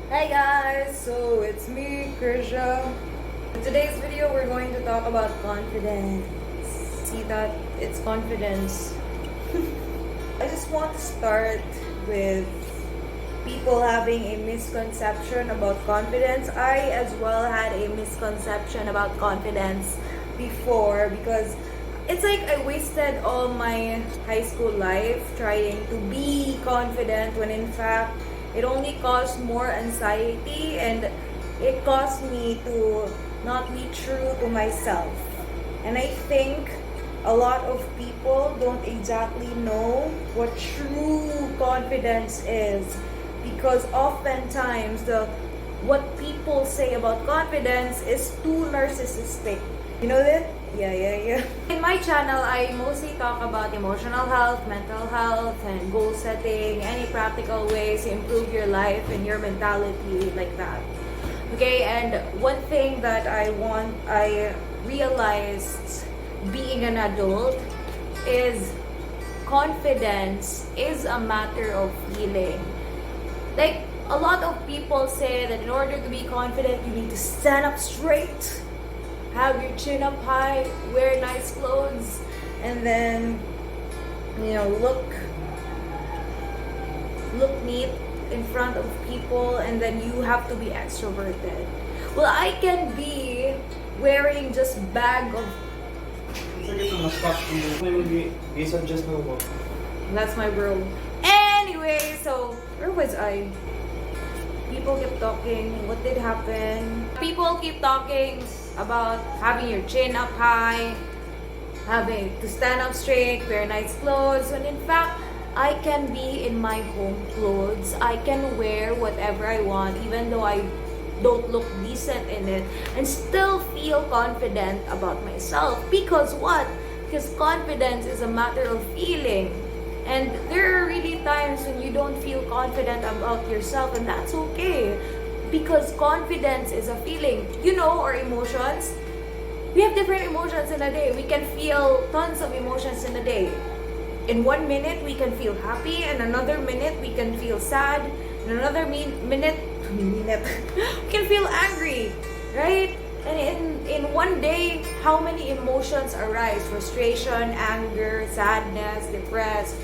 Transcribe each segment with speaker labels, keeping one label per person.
Speaker 1: Hi guys, so it's me, Krizia. In today's video, we're going to talk about confidence. See that it's confidence. I just want to start with people having a misconception about confidence. I as well had a misconception about confidence before because it's like I wasted all my high school life trying to be confident when in fact it only caused more anxiety and it caused me to not be true to myself. And I think a lot of people don't exactly know what true confidence is because oftentimes what people say about confidence is too narcissistic. You know that? Yeah. In my channel, I mostly talk about emotional health, mental health, and goal setting, any practical ways to improve your life and your mentality like that. Okay, and one thing that I realized being an adult is confidence is a matter of feeling. Like, a lot of people say that in order to be confident, you need to stand up straight, have your chin up high, wear nice clothes, and then, look neat in front of people, and then you have to be extroverted. Well, I can be wearing just bag of... That's my bro. Anyway, so, where was I? People kept talking. What did happen? People keep talking about having your chin up high, having to stand up straight, wear nice clothes, when in fact, I can be in my home clothes. I can wear whatever I want, even though I don't look decent in it, and still feel confident about myself. Because what? Because confidence is a matter of feeling. And there are really times when you don't feel confident about yourself, and that's okay. Because confidence is a feeling. Our emotions. We have different emotions in a day. We can feel tons of emotions in a day. In 1 minute, we can feel happy. In another minute, we can feel sad. In another minute, we can feel angry. Right? And in one day, how many emotions arise? Frustration, anger, sadness, depressed.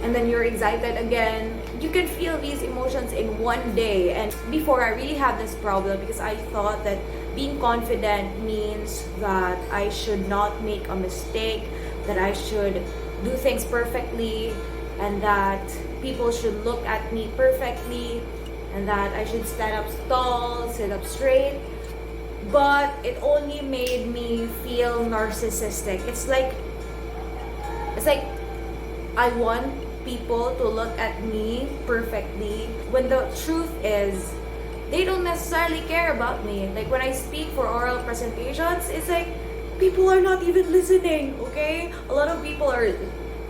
Speaker 1: And then you're excited again. You can feel these emotions in one day. And before, I really had this problem because I thought that being confident means that I should not make a mistake, that I should do things perfectly, and that people should look at me perfectly, and that I should stand up tall, sit up straight. But it only made me feel narcissistic. It's like I want people to look at me perfectly when the truth is they don't necessarily care about me. Like when I speak for oral presentations, it's like people are not even listening, okay? A lot of people are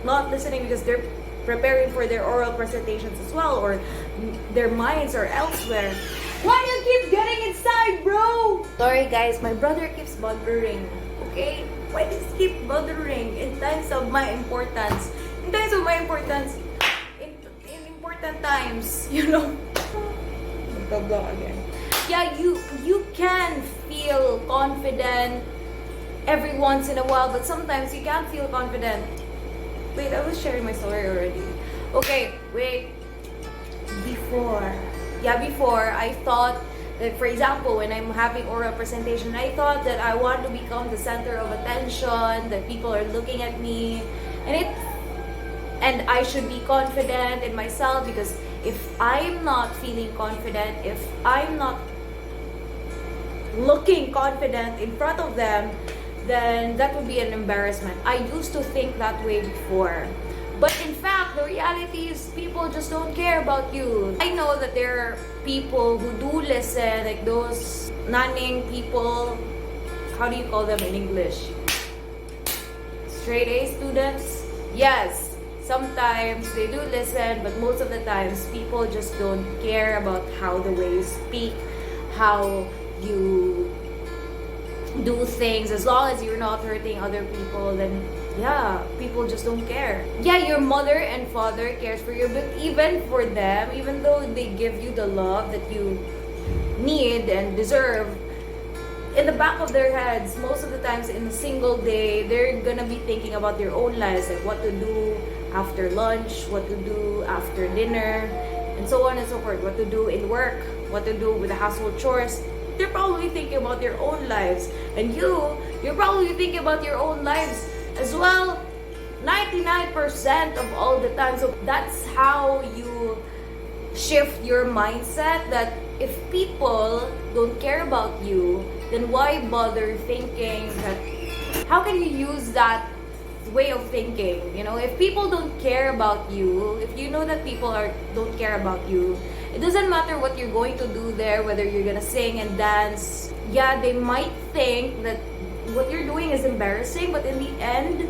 Speaker 1: not listening because they're preparing for their oral presentations as well, or their minds are elsewhere. Why do you keep getting inside, bro? Sorry guys, my brother keeps bothering, okay? Why does he keep bothering in times of my importance? In times of my importance, in important times, again. Yeah, you can feel confident every once in a while, but sometimes you can't feel confident. Wait, I was sharing my story already. Okay, wait. Before I thought that, for example, when I'm having oral presentation, I thought that I want to become the center of attention, that people are looking at me, and I should be confident in myself, because if I'm not feeling confident, if I'm not looking confident in front of them, then that would be an embarrassment. I used to think that way before. But in fact, the reality is people just don't care about you. I know that there are people who do listen, like those nanning people. How do you call them in English? Straight A students? Yes, sometimes they do listen, but most of the times people just don't care about how the way you speak, how you do things. As long as you're not hurting other people, then yeah, people just don't care. Yeah, your mother and father cares for you, but even for them, even though they give you the love that you need and deserve, in the back of their heads, most of the times in a single day, they're gonna be thinking about their own lives, like what to do after lunch, what to do after dinner, and so on and so forth, what to do in work, what to do with the household chores. They're probably thinking about their own lives. And you're probably thinking about your own lives as well, 99% of all the time. So that's how you shift your mindset, that if people don't care about you, then why bother thinking that, how can you use that way of thinking? You know, if people don't care about you, if you know that people don't care about you, it doesn't matter what you're going to do there, whether you're gonna sing and dance. Yeah, they might think that what you're doing is embarrassing, but in the end,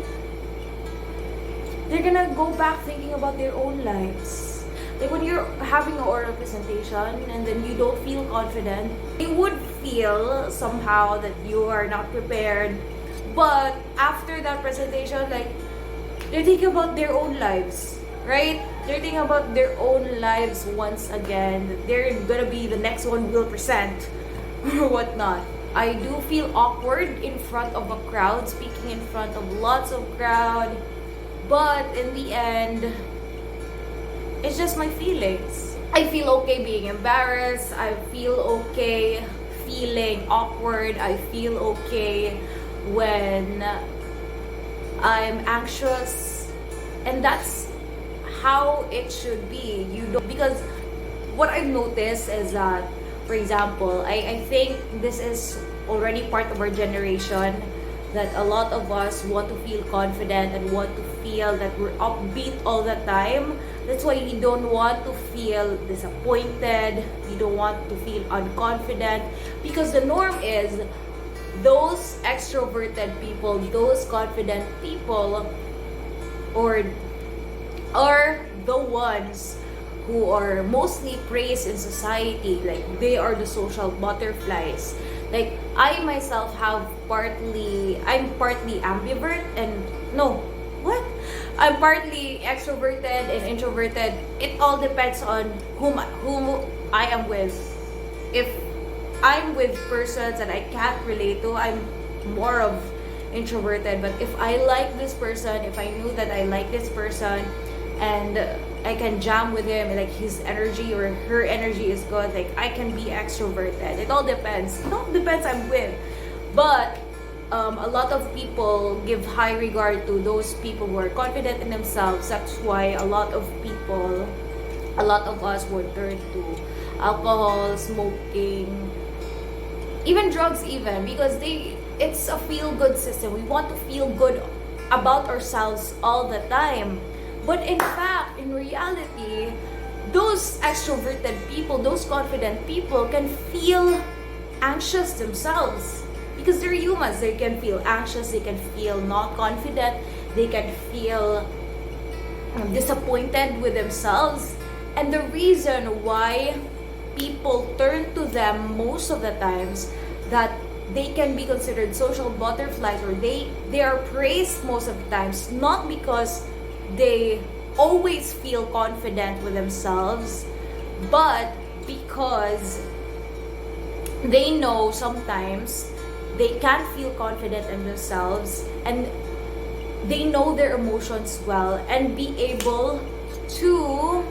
Speaker 1: they're gonna go back thinking about their own lives. Like when you're having an oral presentation and then you don't feel confident, you would feel somehow that you are not prepared. But after that presentation, like, they're thinking about their own lives, right? They're thinking about their own lives once again. That they're gonna be the next one will present or whatnot. I do feel awkward in front of a crowd, speaking in front of lots of crowd. But in the end, it's just my feelings. I feel okay being embarrassed. I feel okay feeling awkward. I feel okay when I'm anxious. And that's how it should be. You don't, because what I've noticed is that, for example, I think this is already part of our generation, that a lot of us want to feel confident and want to feel that we're upbeat all the time. That's why we don't want to feel disappointed. We don't want to feel unconfident, because the norm is those extroverted people, those confident people, are the ones who are mostly praised in society. Like, they are the social butterflies. Like, I myself I'm partly ambivert and I'm partly extroverted and introverted. It all depends on whom I am with. If I'm with persons that I can't relate to, I'm more of introverted. But if I like this person, if I knew that I like this person and I can jam with him, like his energy or her energy is good, like I can be extroverted. It all depends. It all depends I'm with. But a lot of people give high regard to those people who are confident in themselves. That's why a lot of us would turn to alcohol, smoking, even drugs, even because it's a feel-good system. We want to feel good about ourselves all the time. But in fact, in reality, those extroverted people, those confident people can feel anxious themselves. Because they're humans. They can feel anxious, they can feel not confident, they can feel disappointed with themselves. And the reason why people turn to them most of the times, that they can be considered social butterflies, or they are praised most of the times, not because they always feel confident with themselves, but because they know sometimes they can't feel confident in themselves, and they know their emotions well and be able to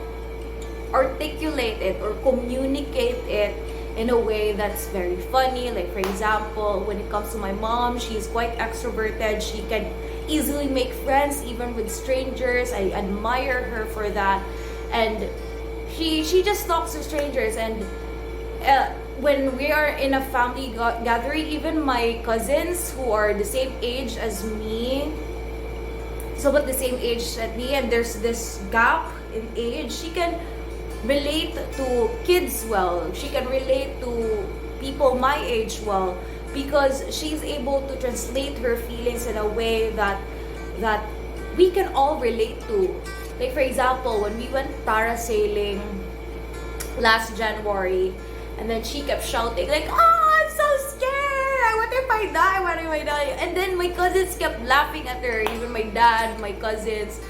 Speaker 1: articulate it or communicate it in a way that's very funny. Like, for example, when it comes to my mom, she's quite extroverted. She can easily make friends even with strangers. I admire her for that. And she just talks to strangers. And when we are in a family gathering, even my cousins who are the same age as me, somewhat the same age as me, and there's this gap in age, she can relate to kids well. She can relate to people my age well, because she's able to translate her feelings in a way that we can all relate to. Like, for example, when we went parasailing last January, and then she kept shouting like, "Oh, I'm so scared! I want if I die? What if I die? And then my cousins kept laughing at her. Even my dad, my cousins,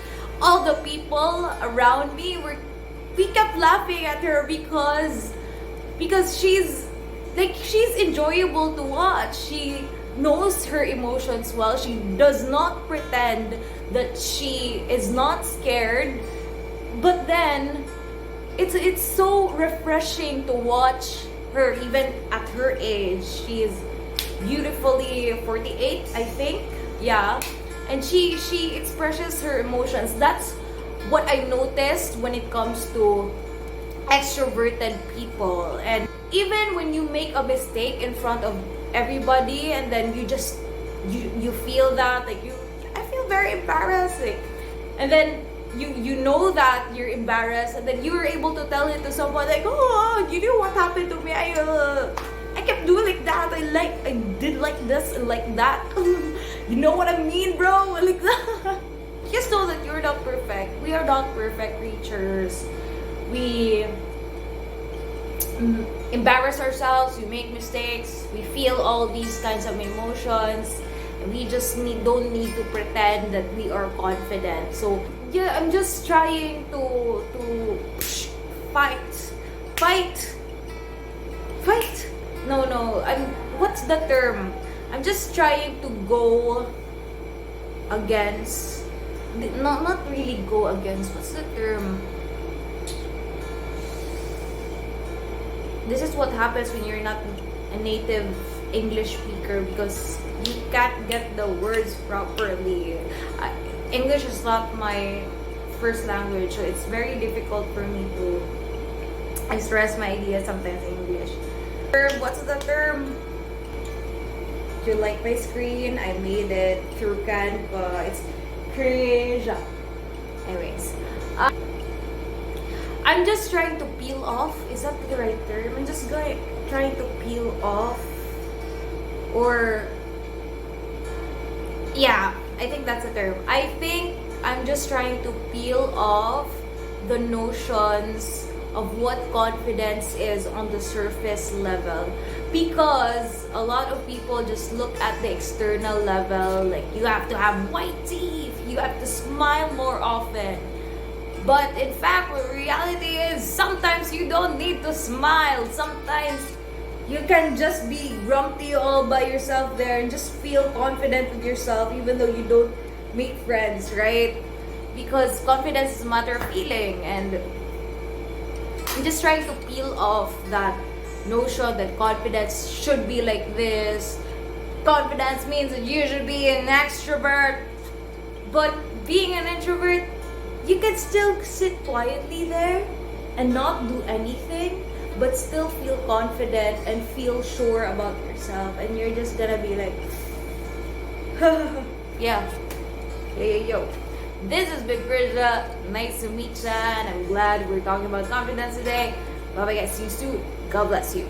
Speaker 1: all the people around me we kept laughing at her because she's enjoyable to watch. She knows her emotions well. She does not pretend that she is not scared. But then it's so refreshing to watch her even at her age. She is beautifully 48, I think. Yeah. And she expresses her emotions. That's what I noticed when it comes to extroverted people. And even when you make a mistake in front of everybody, and then you feel that I feel very embarrassed, and then you know that you're embarrassed, and then you were able to tell it to someone like, oh, you know what happened to me? I kept doing like that. I did like this and like that. You know what I mean, bro? Like that. Just know that you're not perfect. We are not perfect creatures. We embarrass ourselves. We make mistakes. We feel all these kinds of emotions. We just don't need to pretend that we are confident. So yeah, I'm just trying to fight. No. What's the term? I'm just trying to go against. Not really go against. What's the term? This is what happens when you're not a native English speaker, because you can't get the words properly. English is not my first language, so it's very difficult for me to express my ideas sometimes in English. What's the term? Do you like my screen? I made it through Canva. It's Krizia. Anyways, I'm just trying to peel off. Is that the right term? I'm just trying to peel off. Or, yeah, I think that's the term. I think I'm just trying to peel off the notions of what confidence is on the surface level. Because a lot of people just look at the external level, like you have to have white teeth, you have to smile more often. But in fact, what reality is, sometimes you don't need to smile. Sometimes you can just be grumpy all by yourself there and just feel confident with yourself even though you don't make friends, right? Because confidence is a matter of feeling, and I'm just trying to peel off that notion that confidence should be like this. Confidence means that you should be an extrovert. But being an introvert, you can still sit quietly there and not do anything, but still feel confident and feel sure about yourself. And you're just gonna be like, yeah. Yo. This is Big Krizia. Nice to meet ya, and I'm glad we're talking about confidence today. Bye bye guys, see you soon. God bless you.